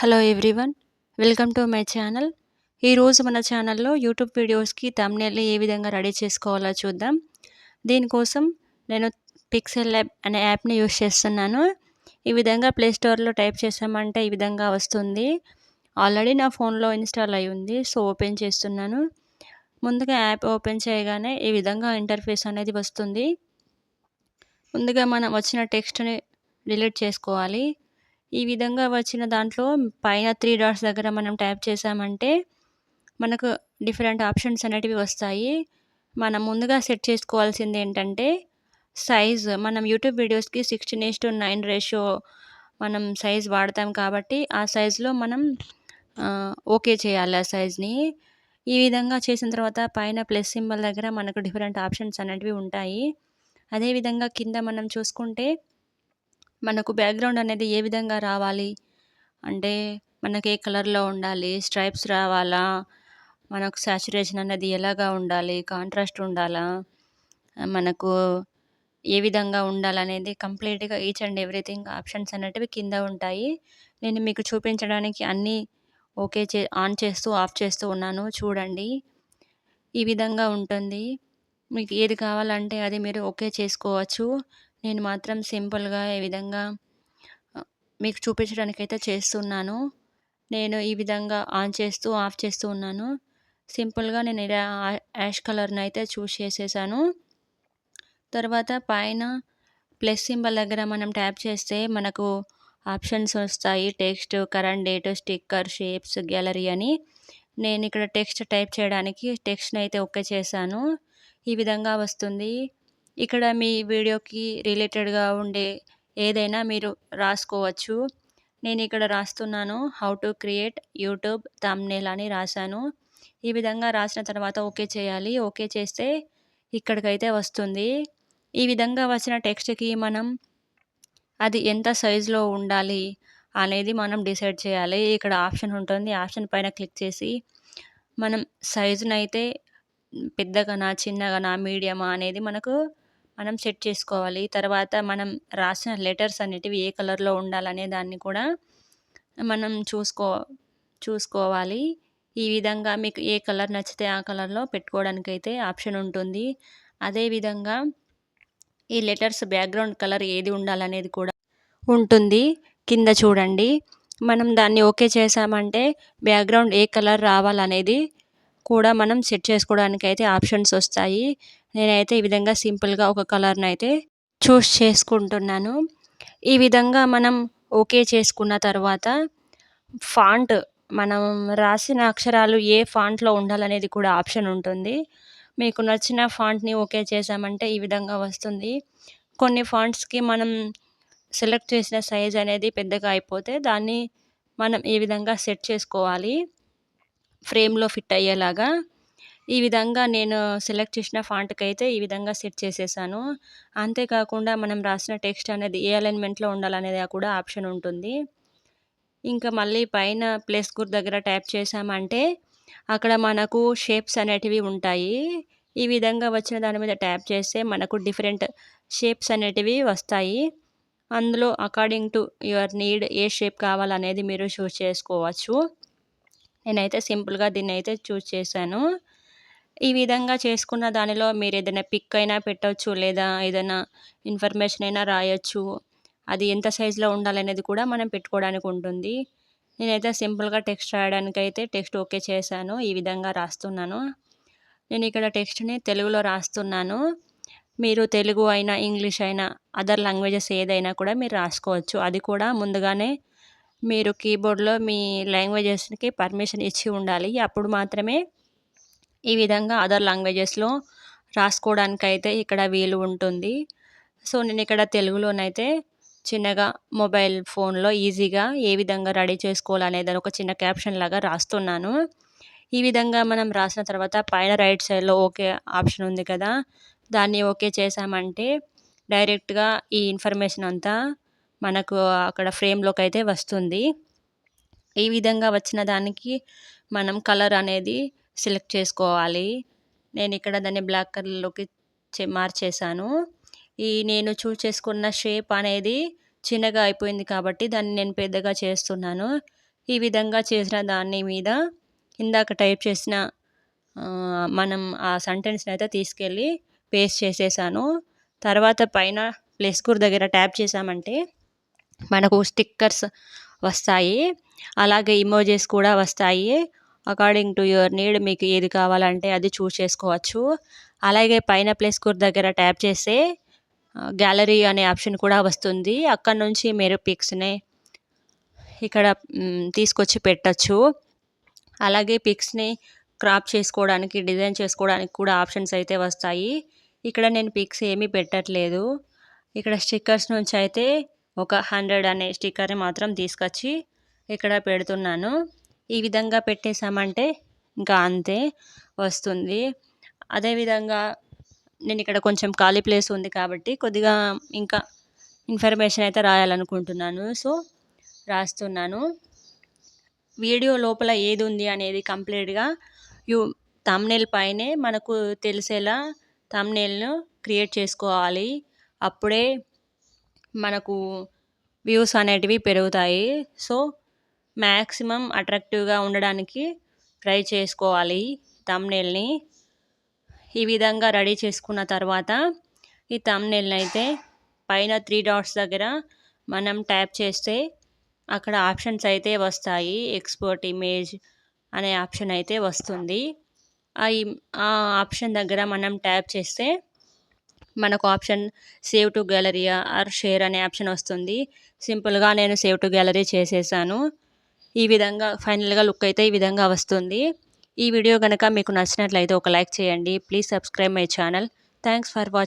Hello everyone. Welcome to my channel. ఈరోజు మన ఛానల్‌లో యూట్యూబ్ వీడియోస్‌కి థంబ్‌నెయిల్‌ని ఏ విధంగా రెడీ చేసుకోవాలో చూద్దాం. దీనికోసం నేను పిక్సెల్ ల్యాబ్ అనే యాప్‌ని యూజ్ చేస్తున్నాను. ఈ విధంగా ప్లే స్టోర్‌లో టైప్ చేశామంటే ఈ విధంగా వస్తుంది. ఆల్రెడీ నా ఫోన్‌లో ఇన్‌స్టాల్ అయ్యి ఉంది. సో, ఓపెన్ చేస్తున్నాను. ముందుగా యాప్ ఓపెన్ చేయగానే ఈ విధంగా ఇంటర్ఫేస్ అనేది వస్తుంది. ముందుగా మనం వచ్చిన టెక్స్ట్‌ని డిలీట్ చేసుకోవాలి. ఈ విధంగా వచ్చిన దాంట్లో పైన 3 డాట్స్ దగ్గర మనం ట్యాప్ చేశామంటే, మనకు డిఫరెంట్ ఆప్షన్స్ అనేటివి వస్తాయి. మనం ముందుగా సెట్ చేసుకోవాల్సిందేంటంటే, సైజ్ మనం యూట్యూబ్ వీడియోస్‌కి 16:9 రేషియో మనం సైజ్ వాడతాం కాబట్టి, ఆ సైజ్‌లో మనం ఓకే చేయాలి ఆ సైజ్‌ని. ఈ విధంగా చేసిన తర్వాత పైన ప్లస్ సింబల్ దగ్గర మనకు డిఫరెంట్ ఆప్షన్స్ అనేటివి ఉంటాయి. అదే విధంగా కింద మనం చూసుకుంటే మనకు బ్యాక్‌గ్రౌండ్ అనేది ఏ విధంగా రావాలి అంటే, మనకి ఏ కలర్‌లో ఉండాలి, స్ట్రైప్స్ రావాలా, మనకు సాచురేషన్ అన్నది ఎలాగా ఉండాలి, కాంట్రాస్ట్ ఉండాలా, మనకు ఏ విధంగా ఉండాలనేది కంప్లీట్‌గా ఈచ్ అండ్ ఎవ్రీథింగ్ ఆప్షన్స్ అనేటివి కింద ఉంటాయి. నేను మీకు చూపించడానికి అన్నీ ఓకే ఆన్ చేస్తూ, ఆఫ్ చేస్తూ ఉన్నాను చూడండి. ఈ విధంగా ఉంటుంది. మీకు ఏది కావాలంటే అది మీరు ఓకే చేసుకోవచ్చు. నేను మాత్రం సింపుల్‌గా ఈ విధంగా మీకు చూపించడానికైతే చేస్తున్నాను. నేను ఈ విధంగా ఆన్ చేస్తూ, ఆఫ్ చేస్తూ ఉన్నాను. సింపుల్‌గా నేను ఇలా యాష్ కలర్‌నైతే చూజ్ చేసేసాను. తర్వాత పైన ప్లస్ సింబల్ దగ్గర మనం ట్యాప్ చేస్తే మనకు ఆప్షన్స్ వస్తాయి. Text, current date, sticker, shapes, gallery అని. నేనిక్కడ టెక్స్ట్ టైప్ చేయడానికి టెక్స్ట్‌నైతే ఓకే చేశాను. ఈ విధంగా వస్తుంది. ఇక్కడ మీ వీడియోకి రిలేటెడ్‌గా ఉండే ఏదైనా మీరు రాసుకోవచ్చు. నేనిక్కడ రాస్తున్నాను how to create YouTube thumbnail అని రాశాను. ఈ విధంగా రాసిన తర్వాత ఓకే చేయాలి. ఓకే చేస్తే ఇక్కడికైతే వస్తుంది. ఈ విధంగా వచ్చిన టెక్స్ట్‌కి మనం అది ఎంత సైజులో ఉండాలి అనేది మనం డిసైడ్ చేయాలి. ఇక్కడ ఆప్షన్ ఉంటుంది. ఆప్షన్ పైన క్లిక్ చేసి మనం సైజునైతే పెద్దగానా, చిన్నగానా, మీడియమా అనేది మనం సెట్ చేసుకోవాలి. తర్వాత మనం రాసిన లెటర్స్ అనేటివి ఏ కలర్‌లో ఉండాలనే దాన్ని కూడా మనం చూసుకోవాలి. ఈ విధంగా మీకు ఏ కలర్ నచ్చితే ఆ కలర్‌లో పెట్టుకోవడానికైతే ఆప్షన్ ఉంటుంది. అదే విధంగా ఈ లెటర్స్ బ్యాక్‌గ్రౌండ్ కలర్ ఏది ఉండాలనేది కూడా ఉంటుంది. కింద చూడండి. మనం దాన్ని ఓకే చేశామంటే బ్యాక్‌గ్రౌండ్ ఏ కలర్ రావాలనేది కూడా మనం సెట్ చేసుకోవడానికైతే ఆప్షన్స్ వస్తాయి. నేనైతే ఈ విధంగా సింపుల్‌గా ఒక కలర్‌నైతే చూస్ చేసుకుంటున్నాను. ఈ విధంగా మనం ఓకే చేసుకున్న తర్వాత ఫాంట్ మనం రాసిన అక్షరాలు ఏ ఫాంట్‌లో ఉండాలనేది కూడా ఆప్షన్ ఉంటుంది. మీకు నచ్చిన ఫాంట్‌ని ఓకే చేశామంటే ఈ విధంగా వస్తుంది. కొన్ని ఫాంట్స్‌కి మనం సెలెక్ట్ చేసిన సైజ్ అనేది పెద్దగా అయిపోతే దాన్ని మనం ఈ విధంగా సెట్ చేసుకోవాలి. ఫ్రేమ్‌లో ఫిట్ అయ్యేలాగా. ఈ విధంగా నేను సెలెక్ట్ చేసిన ఫాంట్‌కైతే ఈ విధంగా సెట్ చేసేసాను. అంతేకాకుండా మనం రాసిన టెక్స్ట్ అనేది ఏ అలైన్‌మెంట్‌లో ఉండాలనేది కూడా ఆప్షన్ ఉంటుంది. ఇంకా మళ్ళీ పైన ప్లస్ గుర్తు దగ్గర ట్యాప్ చేశామంటే అక్కడ మనకు షేప్స్ అనేటివి ఉంటాయి. ఈ విధంగా వచ్చిన దాని మీద ట్యాప్ చేస్తే మనకు డిఫరెంట్ షేప్స్ అనేటివి వస్తాయి. అందులో according to your need a shape కావాలనేది మీరు చూజ్ చేసుకోవచ్చు. నేనైతే సింపుల్‌గా దీన్నైతే చూజ్ చేశాను. ఈ విధంగా చేసుకున్న దానిలో మీరేదైనా పిక్ అయినా పెట్టొచ్చు, లేదా ఏదైనా ఇన్ఫర్మేషన్ అయినా రాయొచ్చు. అది ఎంత సైజులో ఉండాలనేది కూడా మనం పెట్టుకోవడానికి ఉంటుంది. నేనైతే సింపుల్‌గా టెక్స్ట్ రాయడానికైతే టెక్స్ట్ ఓకే చేశాను. ఈ విధంగా రాస్తున్నాను. నేనిక్కడ టెక్స్ట్‌ని తెలుగులో రాస్తున్నాను. మీరు తెలుగు అయినా, ఇంగ్లీష్ అయినా, అదర్ లాంగ్వేజెస్ ఏదైనా కూడా మీరు రాసుకోవచ్చు. అది కూడా ముందుగానే మీరు కీబోర్డ్‌లో మీ లాంగ్వేజెస్‌కి పర్మిషన్ ఇచ్చి ఉండాలి. అప్పుడు మాత్రమే ఈ విధంగా అదర్ లాంగ్వేజెస్‌లో రాసుకోవడానికైతే ఇక్కడ వీలు ఉంటుంది. సో, నేనిక్కడ తెలుగులోనైతే చిన్నగా మొబైల్ ఫోన్‌లో ఈజీగా ఏ విధంగా రెడీ చేసుకోవాలనేదని ఒక చిన్న క్యాప్షన్ లాగా రాస్తున్నాను. ఈ విధంగా మనం రాసిన తర్వాత పైన రైట్ సైడ్‌లో ఓకే ఆప్షన్ ఉంది కదా! దాన్ని ఓకే చేశామంటే డైరెక్ట్‌గా ఈ ఇన్ఫర్మేషన్ అంతా మనకు అక్కడ ఫ్రేమ్‌లోకైతే వస్తుంది. ఈ విధంగా వచ్చిన దానికి మనం కలర్ అనేది సెలెక్ట్ చేసుకోవాలి. నేనిక్కడ దాన్ని బ్లాక్ కలర్‌లోకి మార్చేశాను. నేను చూజ్ చేసుకున్న షేప్ అనేది చిన్నగా అయిపోయింది కాబట్టి దాన్ని నేను పెద్దగా చేస్తున్నాను. ఈ విధంగా చేసిన దాని మీద ఇందాక టైప్ చేసిన మనం ఆ సెంటెన్స్ని అయితే తీసుకెళ్ళి పేస్ట్ చేసేసాను. తర్వాత పైన ప్లస్ గుర్తు దగ్గర ట్యాప్ చేసామంటే మనకు స్టిక్కర్స్ వస్తాయి, అలాగే ఇమోజెస్ కూడా వస్తాయి. అకార్డింగ్ టు యువర్ నీడ్ మీకు ఏది కావాలంటే అది చూస్ చేసుకోవచ్చు. అలాగే పైన ప్లస్ గుర్తు దగ్గర ట్యాప్ చేస్తే గ్యాలరీ అనే ఆప్షన్ కూడా వస్తుంది. అక్కడ నుంచి మీరు పిక్స్ని ఇక్కడ తీసుకొచ్చి పెట్టచ్చు. అలాగే పిక్స్ని క్రాప్ చేసుకోవడానికి, డిజైన్ చేసుకోవడానికి కూడా ఆప్షన్స్ అయితే వస్తాయి. ఇక్కడ నేను పిక్స్ ఏమీ పెట్టట్లేదు. ఇక్కడ స్టిక్కర్స్ నుంచి అయితే ఒక 100 అనే స్టిక్కర్ని మాత్రం తీసుకొచ్చి ఇక్కడ పెడుతున్నాను. ఈ విధంగా పెట్టేసామంటే ఇంకా అంతే వస్తుంది. అదేవిధంగా నేను ఇక్కడ కొంచెం ఖాళీ ప్లేస్ ఉంది కాబట్టి కొద్దిగా ఇంకా ఇన్ఫర్మేషన్ అయితే రాయాలనుకుంటున్నాను. సో రాస్తున్నాను. వీడియో లోపల ఏది ఉంది అనేది కంప్లీట్గా థంబ్నెయిల్ పైనే మనకు తెలిసేలా థంబ్నెయిల్ను క్రియేట్ చేసుకోవాలి. అప్పుడే మనకు వ్యూస్ అనేటివి పెరుగుతాయి. సో మ్యాక్సిమం అట్రాక్టివ్గా ఉండడానికి ట్రై చేసుకోవాలి థంబ్నెయిల్ని. ఈ విధంగా రెడీ చేసుకున్న తర్వాత ఈ థంబ్నెయిల్ని అయితే పైన 3 డాట్స్ దగ్గర మనం ట్యాప్ చేస్తే అక్కడ ఆప్షన్స్ అయితే వస్తాయి. ఎక్స్పోర్ట్ ఇమేజ్ అనే ఆప్షన్ అయితే వస్తుంది. ఆ ఆప్షన్ దగ్గర మనం ట్యాప్ చేస్తే మనకు option save to gallery or share అనే ఆప్షన్ వస్తుంది. సింపుల్గా నేను సేవ్ టు గ్యాలరీ చేసేసాను. ఈ విధంగా ఫైనల్గా లుక్ అయితే ఈ విధంగా వస్తుంది. ఈ వీడియో కనుక మీకు నచ్చినట్లయితే ఒక లైక్ చేయండి. Please subscribe my channel. Thanks for watching.